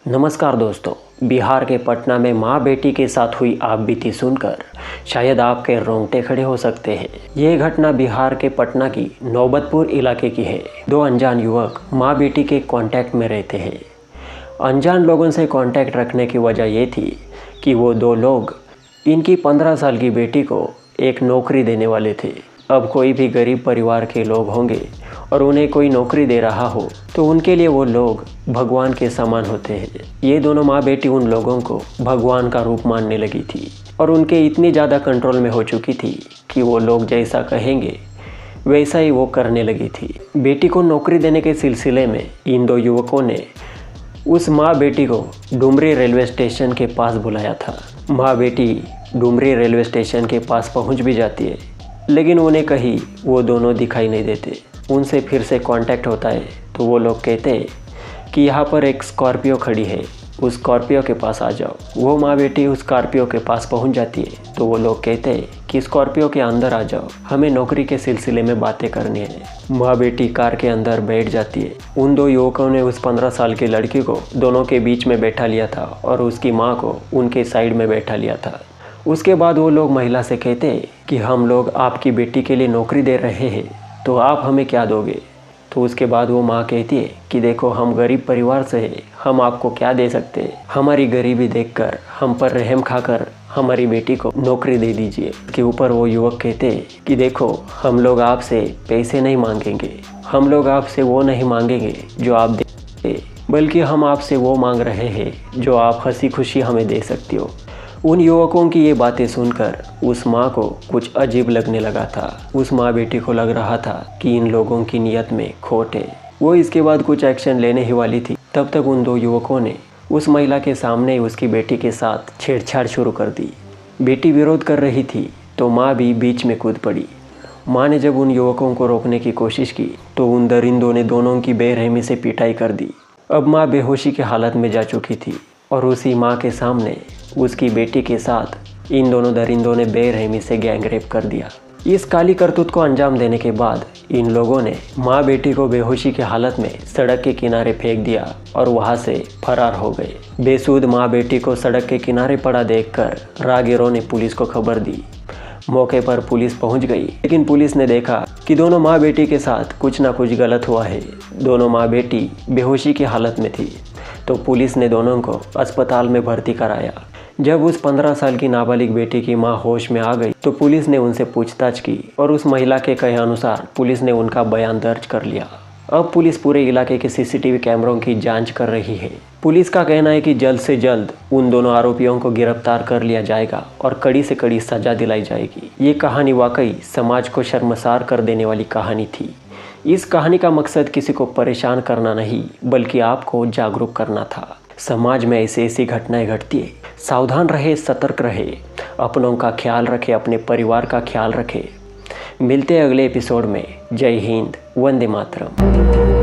नमस्कार दोस्तों, बिहार के पटना में माँ बेटी के साथ हुई आपबीती सुनकर शायद आपके रोंगटे खड़े हो सकते हैं। ये घटना बिहार के पटना की नौबतपुर इलाके की है। दो अनजान युवक माँ बेटी के कांटेक्ट में रहते हैं। अनजान लोगों से कांटेक्ट रखने की वजह ये थी कि वो दो लोग इनकी 15 साल की बेटी को एक नौकरी देने वाले थे। अब कोई भी गरीब परिवार के लोग होंगे और उन्हें कोई नौकरी दे रहा हो तो उनके लिए वो लोग भगवान के समान होते हैं। ये दोनों माँ बेटी उन लोगों को भगवान का रूप मानने लगी थी और उनके इतनी ज़्यादा कंट्रोल में हो चुकी थी कि वो लोग जैसा कहेंगे वैसा ही वो करने लगी थी। बेटी को नौकरी देने के सिलसिले में इन दो युवकों ने उस माँ बेटी को डुमरी रेलवे स्टेशन के पास बुलाया था। माँ बेटी डुमरी रेलवे स्टेशन के पास पहुँच भी जाती है, लेकिन उन्हें कहीं वो दोनों दिखाई नहीं देते। उनसे फिर से कांटेक्ट होता है तो वो लोग कहते हैं कि यहाँ पर एक स्कॉर्पियो खड़ी है, उस स्कॉर्पियो के पास आ जाओ। वो माँ बेटी उस स्कॉर्पियो के पास पहुँच जाती है तो वो लोग कहते हैं कि स्कॉर्पियो के अंदर आ जाओ, हमें नौकरी के सिलसिले में बातें करनी है। माँ बेटी कार के अंदर बैठ जाती है। उन दो युवकों ने उस 15 साल की लड़की को दोनों के बीच में बैठा लिया था और उसकी माँ को उनके साइड में बैठा लिया था। उसके बाद वो लोग महिला से कहते हैं कि हम लोग आपकी बेटी के लिए नौकरी दे रहे हैं, तो आप हमें क्या दोगे। तो उसके बाद वो माँ कहती है कि देखो, हम गरीब परिवार से हैं, हम आपको क्या दे सकते हैं। हमारी गरीबी देखकर हम पर रहम खाकर हमारी बेटी को नौकरी दे दीजिए। के ऊपर वो युवक कहते हैं कि देखो, हम लोग आपसे पैसे नहीं मांगेंगे, हम लोग आपसे वो नहीं मांगेंगे जो आप दे, बल्कि हम आपसे वो मांग रहे हैं जो आप हंसी खुशी हमें दे सकती हो। उन युवकों की ये बातें सुनकर उस माँ को कुछ अजीब लगने लगा था। उस माँ बेटी को लग रहा था कि इन लोगों की नीयत में खोट है। वो इसके बाद कुछ एक्शन लेने ही वाली थी, तब तक उन दो युवकों ने उस महिला के सामने उसकी बेटी के साथ छेड़छाड़ शुरू कर दी। बेटी विरोध कर रही थी तो माँ भी बीच में कूद पड़ी। माँ ने जब उन युवकों को रोकने की कोशिश की तो उन दरिंदों ने दोनों की बेरहमी से पिटाई कर दी। अब माँ बेहोशी की हालत में जा चुकी थी और उसी माँ के सामने उसकी बेटी के साथ इन दोनों दरिंदों ने बेरहमी से गैंगरेप कर दिया। इस काली करतूत को अंजाम देने के बाद इन लोगों ने माँ बेटी को बेहोशी की हालत में सड़क के किनारे फेंक दिया और वहां से फरार हो गए। बेसुध माँ बेटी को सड़क के किनारे पड़ा देखकर राहगीरों ने पुलिस को खबर दी। मौके पर पुलिस पहुंच गई, लेकिन पुलिस ने देखा कि दोनों माँ बेटी के साथ कुछ ना कुछ गलत हुआ है। दोनों माँ बेटी बेहोशी की हालत में थी तो पुलिस ने दोनों को अस्पताल में भर्ती कराया। जब उस 15 साल की नाबालिग बेटी की मां होश में आ गई तो पुलिस ने उनसे पूछताछ की और उस महिला के कहे अनुसार पुलिस ने उनका बयान दर्ज कर लिया। अब पुलिस पूरे इलाके के सीसीटीवी कैमरों की जांच कर रही है। पुलिस का कहना है कि जल्द से जल्द उन दोनों आरोपियों को गिरफ्तार कर लिया जाएगा और कड़ी से कड़ी सजा दिलाई जाएगी। ये कहानी वाकई समाज को शर्मसार कर देने वाली कहानी थी। इस कहानी का मकसद किसी को परेशान करना नहीं, बल्कि आपको जागरूक करना था। समाज में ऐसी घटनाएं घटती है, सावधान रहे, सतर्क रहे, अपनों का ख्याल रखे, अपने परिवार का ख्याल रखे। मिलते हैं अगले एपिसोड में। जय हिंद, वंदे मातरम।